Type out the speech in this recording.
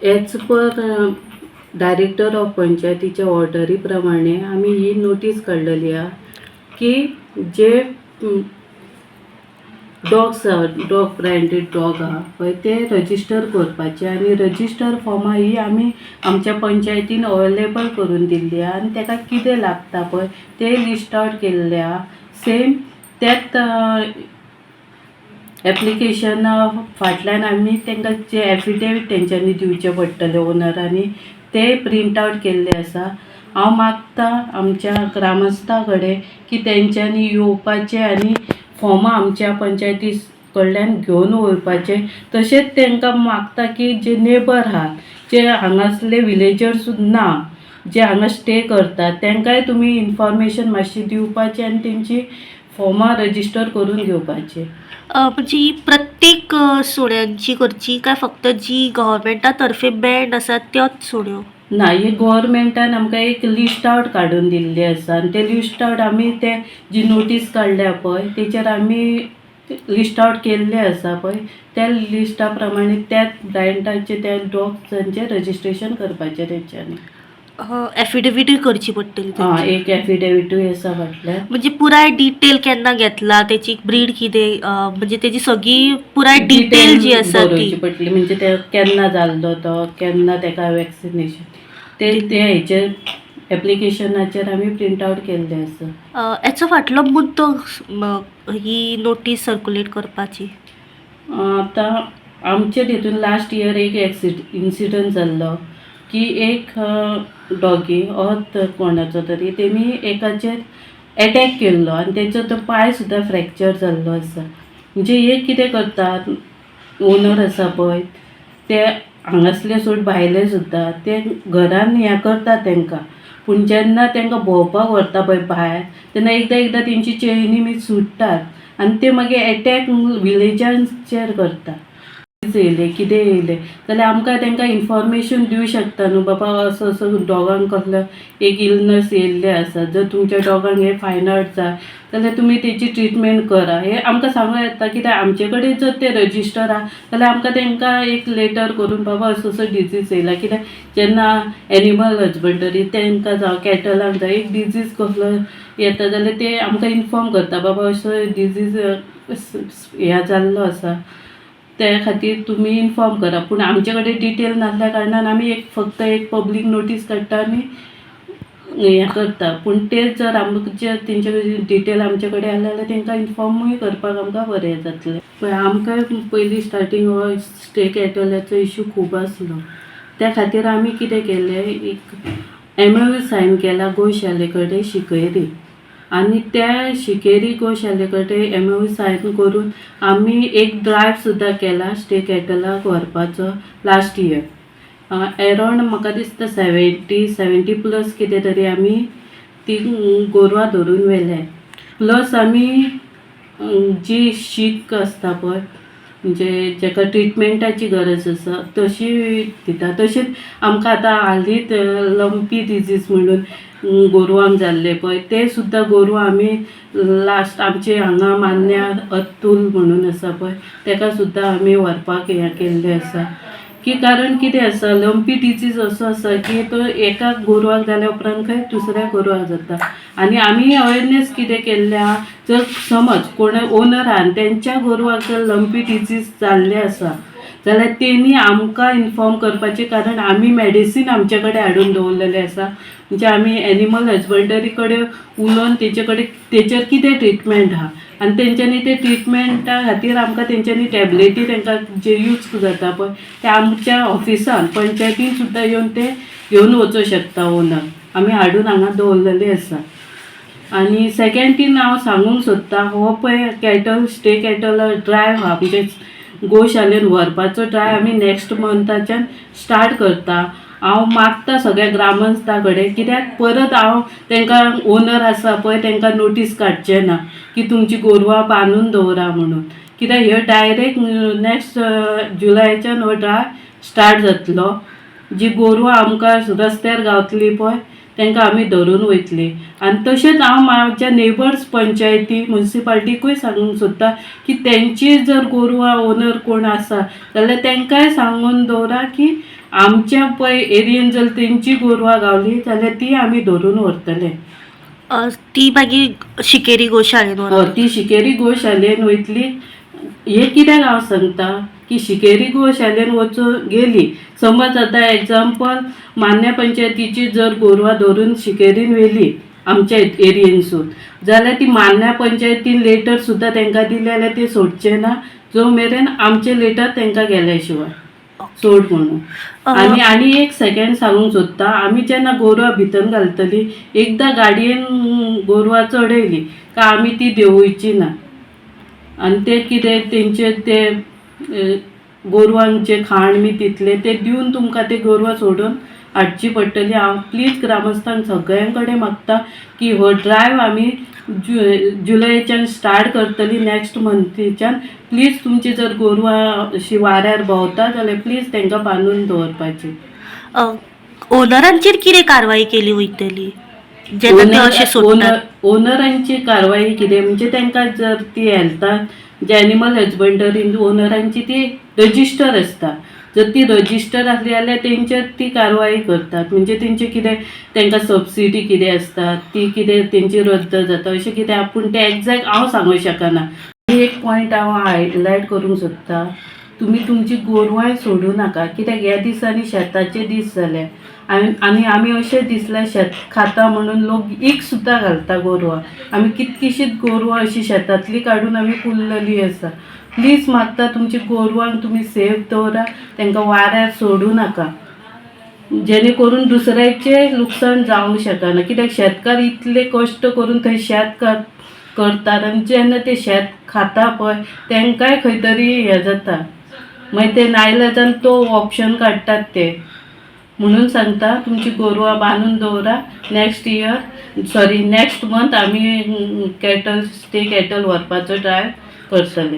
As per director of पंचायतीच्या ऑर्डरी प्रमाणे आम्ही ही नोटीस काढलेली आहे की जे डॉग ब्रँडेड डॉग आहा पळय ते रजिस्टर करपाचे आनी रजिस्टर फॉर्मां ही आमी आमच्या पंचायतीन अवेलेबल करून दिल्ली आहा आनी ताका कितें लागता पळय ते लिस्ट आउट केल्ले आहा. सेम त्यात एप्लिकेशन फाटल्यान आमी तांकां जे एफिडेवीट तेंच्यांनी दिवचे पडटले ओनरांनी ते प्रिंट आउट केल्ले आसा. हांव मागता आमच्या ग्रामस्थां कडेन की तेंच्यांनी येवपाचें आनी फॉर्मां आमच्या पंचायती कडल्यान घेवन वचपाचे. तशेंच तांकां मागता की जे नेबर आहात जे हांगासले विलेजर्स ना जे हांगा स्टे करतात तांकांय तुमी इन्फॉर्मेशन मातशी दिवपाची आनी तेंची फॉर्मां रजिस्टर करून घेवपाचे. म्हणजे ही प्रत्येक सुण्यांची करची काय फक्त जी गव्हर्मेंटा तर्फे बँड आसात त्योच सुण्यो? ना, हे गव्हर्मेंटान आमकां एक लिस्ट आउट काडून दिल्ली आसा आनी ते लिस्ट आउट आमी ते जी नोटीस काडल्या पळय तेचेर आमी लिस्ट आउट केल्ले आसा पळय त्या लिस्टा प्रमाणे त्याच ब्रँडाचे त्या डॉग्सांचें रजिस्ट्रेशन करपाचें तेंच्यांनी. एफिडेविटूय करची पडटली? एक एफिडेविटूय आसा फाटल्यान. म्हणजे पुराय डिटेल केन्ना घेतला, तेची ब्रीड कितें, म्हणजे तेची सगळी पुराय डिटेल जी आसा ती पडटली. म्हणजे ते केन्ना जाल्लो तो, केन्ना ताका वॅक्सिनेशन ते हेचेर एप्लिकेशनाचेर आमी प्रिंट आउट केल्ले आसा. हेचो फाटलो मुद्दो ही नोटीस सर्क्युलेट करपाची? आतां आमचे हितून लास्ट इयर एक इन्सिडंट जाल्लो की एक डॉगी कोणाचो तरी तेमी एकाचेर एटॅक केल्लो आनी तेचो तो पांय सुद्दां फ्रॅक्चर जाल्लो आसा. म्हणजे हे कितें करतात ओनर आसा पळय ते हांगासले सोड भायले सुद्दां ते घरान हें करता तांकां, पूण जेन्ना तांकां भोंवपाक व्हरता पळय भायर तेन्ना एकदां तेंची चेनी बी सुट्टात आनी ते मागीर एटॅक विलेजांचेर करता. येयले कितें येयलें जाल्यार आमकां तांकां इन्फॉर्मेशन दिवं शकता न्हू बाबा असो असो डॉगांक कसलो एक इलनस येयल्ले आसा. जर तुमच्या डॉगांक हे फायंड आउट जाय जाल्यार तुमी तेची ट्रिटमेंट करा हे आमकां सांगूं येता. कित्याक आमचे कडेन जर ते रजिस्टर आहा जाल्यार आमकां तांकां एक लेटर करून बाबा असो असो डिजीज येयला. कित्याक जेन्ना एनिमल हजबंडरी तांकां जावं कॅटलांक जावं एक डिजीज कसलो येता जाल्यार ते आमकां इन्फॉर्म करता बाबा असो डिजीज ह्या जाल्लो आसा त्या खातीर तुमी इन्फॉर्म करा. पूण आमचे कडेन डिटेल नासल्या कारणान आमी फक्त एक पब्लीक नोटीस काडटा आनी हें करता. पूण तेच जर आमचे तेंचे डिटेल आमचे कडेन आसलें जाल्यार तांकां इन्फॉर्मूय करपाक आमकां बरें जातलें. पळय आमकां पयलीं स्टार्टींग हो स्टे कॅटलाचो इशू खूब आसलो. त्या खातीर आमी कितें केलें एक MOU सायन केला गोशाले कडेन शिकयरी आनी त्या शिकेरी गोशाले कडेन MOU सायन करून आमी एक ड्रायव्ह सुद्दां केला स्टे कॅटलाक व्हरपाचो लास्ट इयर. एरावंड म्हाका दिसता 70+ कितें तरी आमी ती गोरवां धरून व्हेले. प्लस आमी जी शीक आसता पळय म्हणजे जेका ट्रिटमेंटाची गरज आसा तशी दिता. तशेंच आमकां आतां हालींच लंपी डिजीज म्हणून गोरवांक जाल्ले पळय ते सुद्दां गोरवां आमी लास्ट आमचे हांगा मान्यार अतूल म्हणून आसा पळय ताका सुद्दां आमी व्हरपाक हें केल्लें आसा. की कारण कितें आसा लंपी डिजीज असो आसा की तो एका गोरवाक जाल्या उपरांत खंय दुसऱ्या गोरवाक जाता. आनी आमी अवेरनेस कितें केल्लें आहा जर समज कोण ओनर आहा तेंच्या गोरवाक जर लंपी डिजीज जाल्लें आसा जाल्यार तेणी आमकां इन्फॉर्म करपाचें. कारण आमी मेडिसीन आमचे कडेन हाडून दवरलेलें आसा. म्हणजे आमी एनिमल हजबंडरी कडेन उलोवन तेचेर कितें ट्रिटमेंट आहा आनी तेंच्यांनी ते ट्रिटमेंटा खातीर आमकां तेंच्यांनी टॅबलेटी तांकां जे यूज जाता पळय ते आमच्या ऑफिसान पंचायतीन सुद्दां येवन ते घेवन वचूं शकता ओनर. आमी हाडून हांगा दवरलेले आसा. आनी सेकेंड थींग हांव सांगूंक सोदतां हो पळय स्टे कॅटल ड्रायव्ह आहा म्हणजे गोशालेन व्हरपाचो ड्रायव्ह आमी नेक्स्ट मंथाच्यान स्टार्ट करता. हांव मागता सगळ्या ग्रामस्थां कडेन कित्याक परत हांव तांकां ओनर आसा पळय तांकां नोटीस काडचें ना की तुमची गोरवां बांदून दवरा म्हणून. कित्याक ह्यो डायरेक्ट नेक्स्ट जुलायच्यान हो ड्रायव्ह स्टार्ट जातलो. जी गोरवां आमकां रस्त्यार गावतली पळय तांकां आमी धरून वयतली. आनी तशेंच हांव म्हाज्या नेबर्स पंचायती म्युनिसिपालिटीकूय सांगूंक सोदता की तेंची जर गोरवां ओनर कोण आसा जाल्यार तांकांय सांगून दवरा की आमच्या पळय एरियेन जर तेंची गोरवां गावली जाल्यार ती आमी धरून व्हरतले. ती मागीर शिकेरी गोशाळेन व्हरतली. ती शिकेरी गोशालेन वयतली. हे कित्याक हांव सांगता की शिकेरी गोशालेन वचून गेली, समज आतां एग्जाम्पल मान्या पंचायतीची जर गोरवां धरून शिकेरीन व्हेली आमच्या एरियेनसून, जाल्यार ती मान्या पंचायतीन लेटर सुद्दां तांकां दिले जाल्यार ते सोडचे ना जो मेरेन आमचे लेटर तांकां गेल्या शिवाय सोड म्हणून. आनी एक सेकंड सांगूंक सोदता, आमी जेन्ना गोरवां भितर घालतली एकदां गाडयेन गोरवां चडयली काय आमी ती देंवोवची ना. आनी ते कितें तेंचे ते गोरवांचे खाण बी तितले ते दिवन तुमकां ते गोरवां सोडून हाडची पडटली. हांव प्लीज ग्रामस्थांक सगळ्यां कडेन मागता की हो ड्रायव्ह आमी जुलयाच्यान स्टार्ट करतली, नेक्स्ट मंथीच्यान. प्लीज तुमची जर गोरवां अशी वाऱ्यार भोंवता जाल्यार प्लीज तांकां बांदून दवरपाची. ओनरांचेर कितें कारवाई केली वयतली जेन्ना ते अशें सोडटात? ओनरांची कारवाई कितें म्हणजे तांकां जर ती हेल्थान जे एनिमल हजबंडरीन ओनरांची ती रजिस्टर आसता, जर ती रजिस्टर आसली जाल्यार तेंचेर ती कारवाई करतात. म्हणजे तेंचे कितें तांकां सबसिडी कितें आसता ती कितें तेंची रद्द जाता अशें कितें. आपूण तें एग्जॅक्ट हांव सांगूंक शकना. एक पॉयंट हांव हायलायट करूंक सोदता, तुमी तुमची गोरवांय सोडूं नाका. कित्याक ह्या दिसांनी शेताचे दीस जाले आनी आमी अशें दिसल्या शेत खाता म्हणून लोक ईख सुद्दां घालता गोरवां. आमी कितकीशींच गोरवां अशीं शेतांतली काडून आमी पुल्लली आसा. प्लीज मागता तुमची गोरवांक तुमी सेफ दवरा, तांकां वाऱ्यार सोडूं नाका जेणे करून दुसऱ्याचें लुकसाण जावंक शकना. कित्याक शेतकार इतले कश्ट करून थंय शेत करतात आनी जेन्ना ते शेत खाता पळय तांकांय खंय तरी हें जाता, मागीर ते नाइलाजान तो ऑप्शन काडटात ते. म्हणून सांगता तुमची गोरवां बांदून दवरा. नेक्स्ट मंथ आमी कॅटल व्हरपाचो ट्राय करतले.